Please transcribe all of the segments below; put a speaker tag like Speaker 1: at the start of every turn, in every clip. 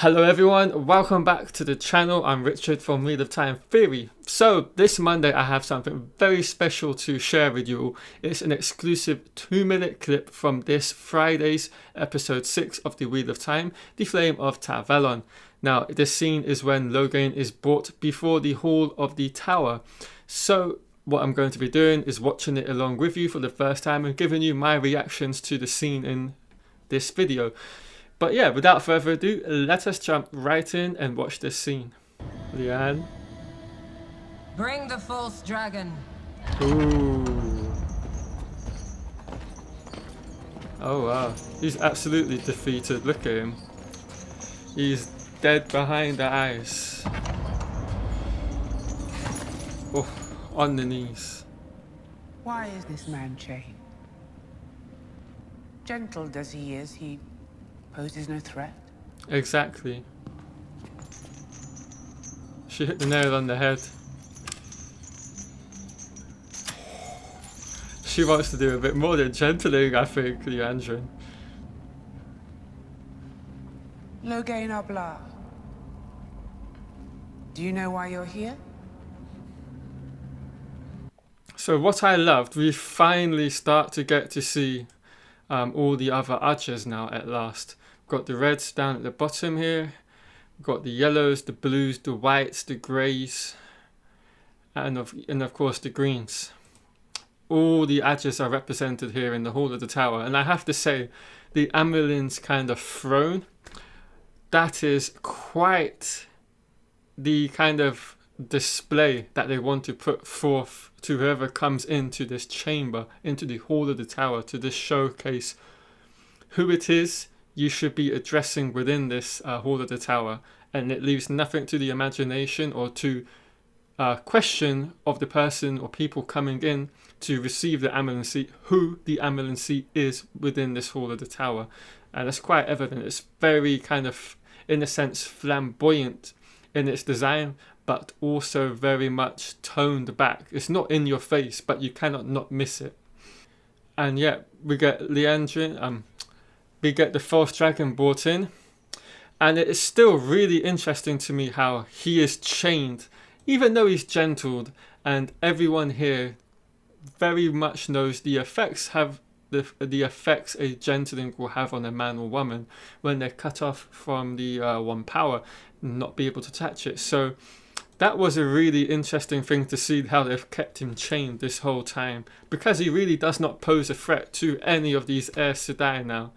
Speaker 1: Hello everyone, welcome back to the channel. I'm Richard from Wheel of Time Theory. So this Monday I have something very special to share with you all. It's an exclusive 2-minute clip from this Friday's episode 6 of the Wheel of Time, The Flame of Tar Valon. Now this scene is when Logain is brought before the Hall of the Tower. So what I'm going to be doing is watching it along with you for the first time and giving you my reactions to the scene in this video. But yeah, without further ado, let us jump right in and watch this scene. Leanne.
Speaker 2: Bring the false dragon.
Speaker 1: Ooh. Oh wow, he's absolutely defeated. Look at him. He's dead behind the eyes. Oh, on the knees.
Speaker 3: Why is this man chained? Gentle as he is, he poses no threat.
Speaker 1: Exactly. She hit the nail on the head. She wants to do a bit more than gentling, I think, Liandrin.
Speaker 3: Logain Oblar. Do you know why you're here?
Speaker 1: So what I loved, we finally start to get to see all the other archers now at last. Got the reds down at the bottom here. Got the yellows, the blues, the whites, the greys, and of course the greens. All the archers are represented here in the Hall of the Tower, and I have to say, the Amelin's kind of throne, that is quite the kind of display that they want to put forth to whoever comes into this chamber, into the Hall of the Tower, to this showcase who it is you should be addressing within this Hall of the Tower, and it leaves nothing to the imagination or to question of the person or people coming in to receive the Amelin seat, who the Amelin seat is within this Hall of the Tower. And it's quite evident. It's very kind of, in a sense, flamboyant in its design, but also very much toned back. It's not in your face, but you cannot not miss it. And yet we get Liandrin, we get the false dragon brought in, and it is still really interesting to me how he is chained, even though he's gentled, and everyone here very much knows the effects the effects a gentling will have on a man or woman when they're cut off from the one power, not be able to touch it. So that was a really interesting thing to see, how they've kept him chained this whole time, because he really does not pose a threat to any of these Aes Sedai now.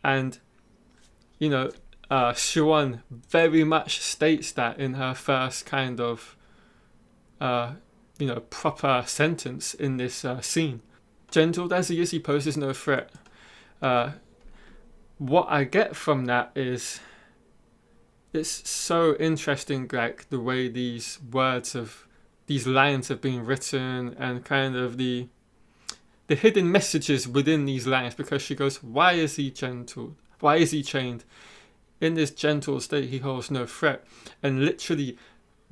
Speaker 1: And you know, Siuan very much states that in her first kind of proper sentence in this scene. Gentled as he is, he poses no threat. What I get from that is, it's so interesting, like the way these lines have been written, and kind of the hidden messages within these lines, because she goes, why is he gentle? Why is he chained? In this gentle state, he holds no threat. And literally,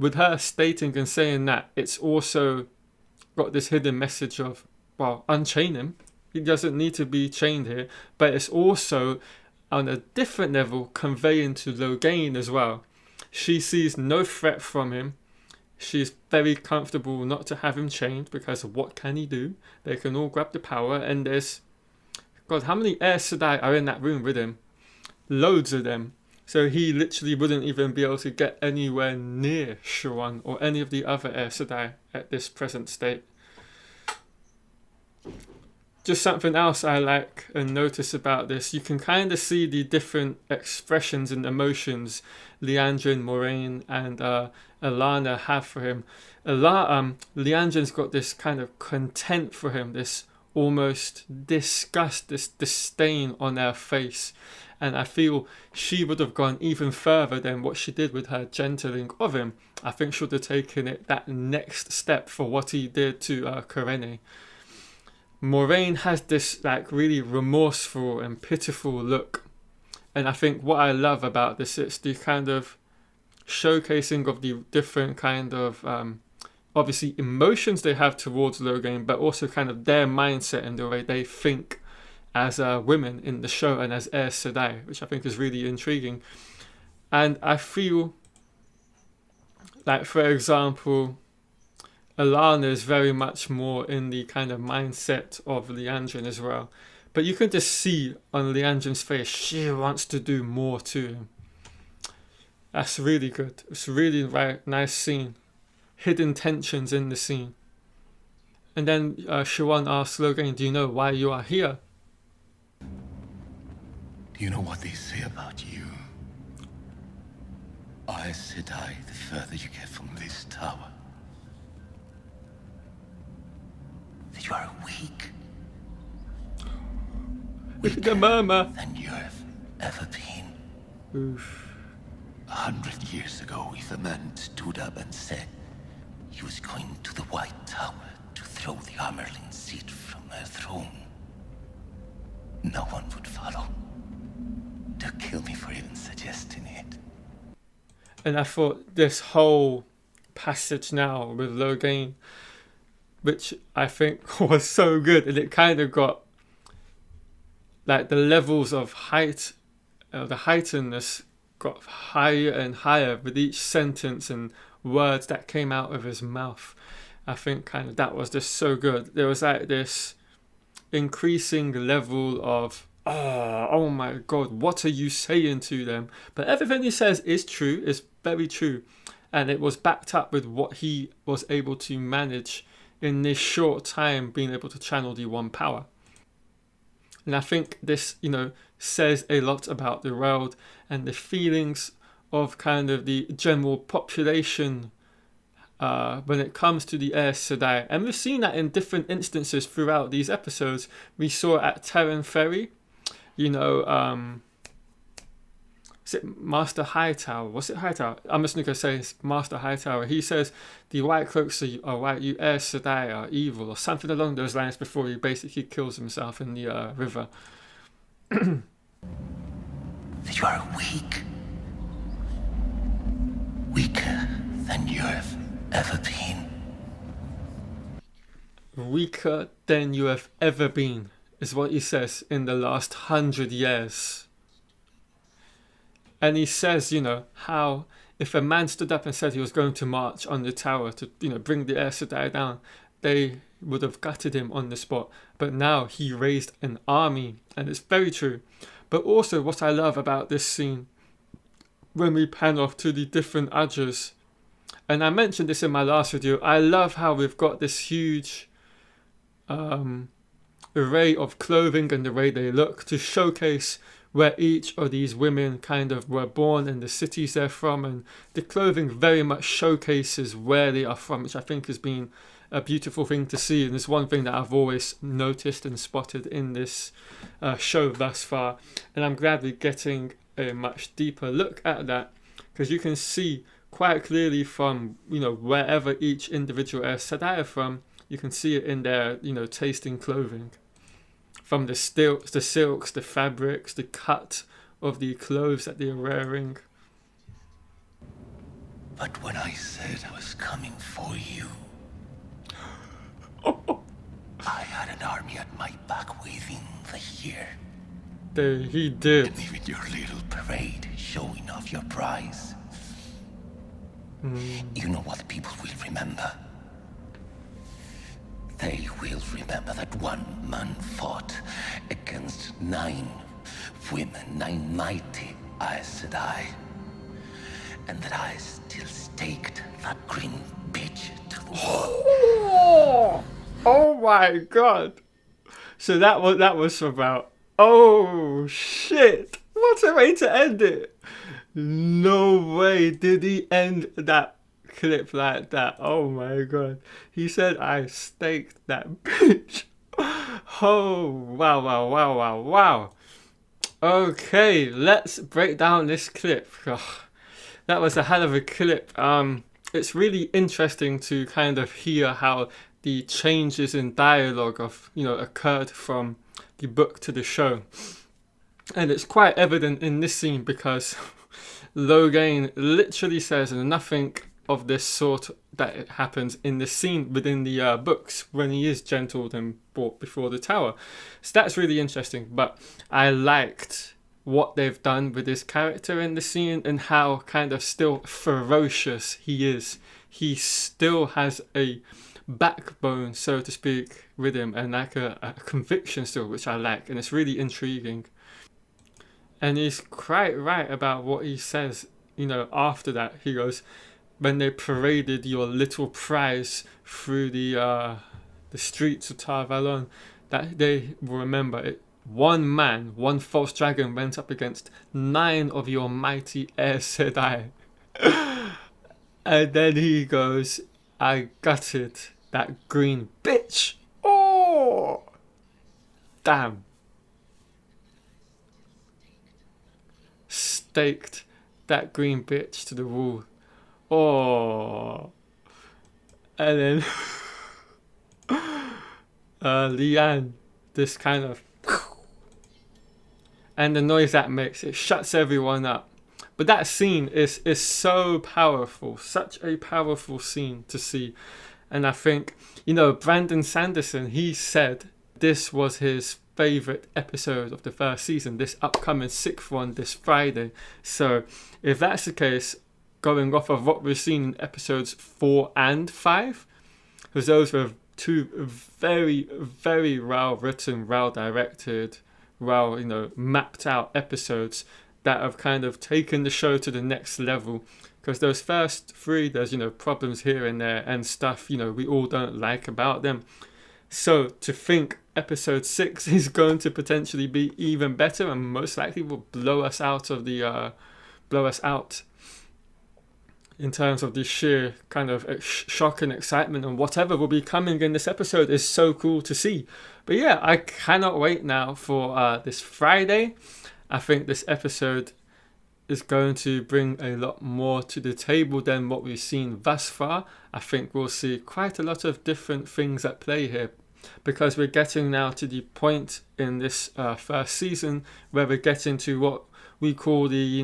Speaker 1: with her stating and saying that, it's also got this hidden message of, well, unchain him. He doesn't need to be chained here. But it's also, on a different level, conveying to Logain as well. She sees no threat from him. She's very comfortable not to have him chained, because what can he do? They can all grab the power, and there's, God, how many Aes Sedai are in that room with him? Loads of them. So he literally wouldn't even be able to get anywhere near Siuan or any of the other Aes Sedai at this present state. Just something else I like and notice about this, you can kind of see the different expressions and emotions Liandrin, Moiraine, and Alanna have for him. Liandrin's got this kind of content for him, this almost disgust, this disdain on her face. And I feel she would have gone even further than what she did with her gentling of him. I think she would have taken it that next step for what he did to Corene. Moiraine has this like really remorseful and pitiful look, and I think what I love about this is the kind of showcasing of the different kind of obviously emotions they have towards Logain, but also kind of their mindset and the way they think as women in the show and as Aes Sedai, which I think is really intriguing. And I feel like, for example, Alana is very much more in the kind of mindset of Liandrin as well. But you can just see on Liandrin's face, she wants to do more to him. That's really good. It's a really nice scene. Hidden tensions in the scene. And then Siobhan asks Logain, do you know why you are here?
Speaker 4: Do you know what they say about you? Aes Sedai, the further you get from this tower, that you are weak.
Speaker 1: With the murmur.
Speaker 4: Than you have ever been.
Speaker 1: Oof.
Speaker 4: 100 years ago, if a man stood up and said he was going to the White Tower to throw the Amyrlin seat from her throne, no one would follow. To kill me for even suggesting it.
Speaker 1: And I thought this whole passage now with Logain, which I think was so good, and it kind of got like the levels of height, the heightenedness got higher and higher with each sentence and words that came out of his mouth. I think kind of that was just so good. There was like this increasing level of oh my god, what are you saying to them? But everything he says is true, is very true, and it was backed up with what he was able to manage in this short time, being able to channel the one power. And I think this, says a lot about the world and the feelings of kind of the general population when it comes to the Aes Sedai. And we've seen that in different instances throughout these episodes. We saw at Terran Ferry, is it Master Hightower? Was it Hightower? I'm just going to say it's Master Hightower. He says the White Cloaks are white, you Aes Sedai are evil, or something along those lines before he basically kills himself in the river.
Speaker 4: That you are weak. Weaker than you have ever been.
Speaker 1: Weaker than you have ever been is what he says in the last 100 years. And he says, how if a man stood up and said he was going to march on the tower to, bring the Aes Sedai down, they would have gutted him on the spot. But now he raised an army, and it's very true. But also what I love about this scene, when we pan off to the different Ajahs, and I mentioned this in my last video, I love how we've got this huge array of clothing and the way they look to showcase where each of these women kind of were born and the cities they're from, and the clothing very much showcases where they are from, which I think has been a beautiful thing to see, and it's one thing that I've always noticed and spotted in this show thus far. And I'm glad we're getting a much deeper look at that, because you can see quite clearly from wherever each individual Aes Sedai are from, you can see it in their taste in clothing. From the silks, the fabrics, the cut of the clothes that they're wearing.
Speaker 4: But when I said I was coming for you, I had an army at my back waving the year.
Speaker 1: He did.
Speaker 4: And even your little parade showing off your prize. You know what people will remember? They will remember that one man fought against 9 women, 9 mighty Aes Sedai. And that I still staked that green bitch to the wall.
Speaker 1: Oh my god. So that was about, oh shit. What a way to end it. No way did he end that clip like that. Oh my god. He said I staked that bitch. Oh wow. Okay, let's break down this clip. Oh, that was a hell of a clip. It's really interesting to kind of hear how the changes in dialogue of occurred from the book to the show. And it's quite evident in this scene because Logain literally says nothing of this sort that it happens in the scene within the books when he is gentled and brought before the tower. So that's really interesting. But I liked what they've done with his character in the scene and how kind of still ferocious he is. He still has a backbone, so to speak, with him, and like a conviction still, which I like, and it's really intriguing. And he's quite right about what he says, after that. He goes, when they paraded your little prize through the streets of Tar Valon, that they will remember it. One man, one false dragon went up against 9 of your mighty Aes Sedai. And then he goes, I gutted that green bitch. Oh! Damn. Staked that green bitch to the wall. Oh. And then Leanne, this kind of, and the noise that makes, it shuts everyone up. But that scene is so powerful, such a powerful scene to see. And I think, Brandon Sanderson, he said this was his favourite episode of the first season, this upcoming 6th one this Friday. So if that's the case, going off of what we've seen in episodes 4 and 5, because those were 2 very, very well written, well directed, well, mapped out episodes that have kind of taken the show to the next level. Because those first 3, there's, problems here and there and stuff, we all don't like about them. So to think episode 6 is going to potentially be even better and most likely will blow us out in terms of the sheer kind of shock and excitement, and whatever will be coming in this episode is so cool to see. But yeah, I cannot wait now for this Friday. I think this episode is going to bring a lot more to the table than what we've seen thus far. I think we'll see quite a lot of different things at play here, because we're getting now to the point in this first season where we're getting to what we call the,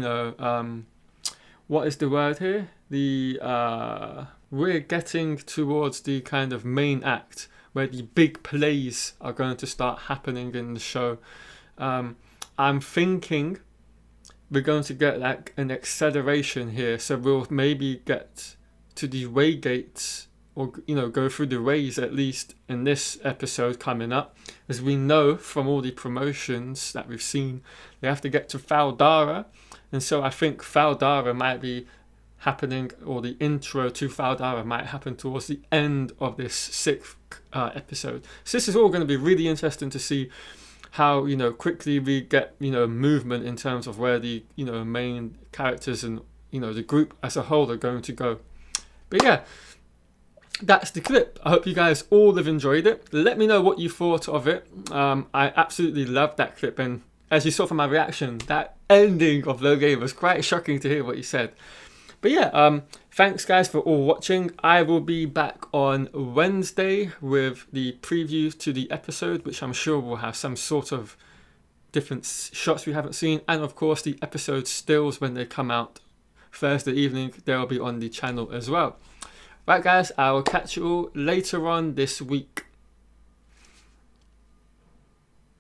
Speaker 1: what is the word here? We're getting towards the kind of main act where the big plays are going to start happening in the show. I'm thinking we're going to get like an acceleration here, so we'll maybe get to the way gates, or go through the ways at least in this episode coming up. As we know from all the promotions that we've seen, they have to get to Fal Dara, and so I think Fal Dara might be happening, or the intro to Fal Dara might happen towards the end of this 6th episode. So this is all going to be really interesting to see how quickly we get movement in terms of where the main characters and the group as a whole are going to go. But yeah, that's the clip. I hope you guys all have enjoyed it. Let me know what you thought of it. I absolutely loved that clip, and as you saw from my reaction, that ending of Logain was quite shocking to hear what he said. But yeah, thanks guys for all watching. I will be back on Wednesday with the preview to the episode, which I'm sure will have some sort of different shots we haven't seen, and of course the episode stills when they come out Thursday evening. They'll be on the channel as well. Right guys, I will catch you all later on this week.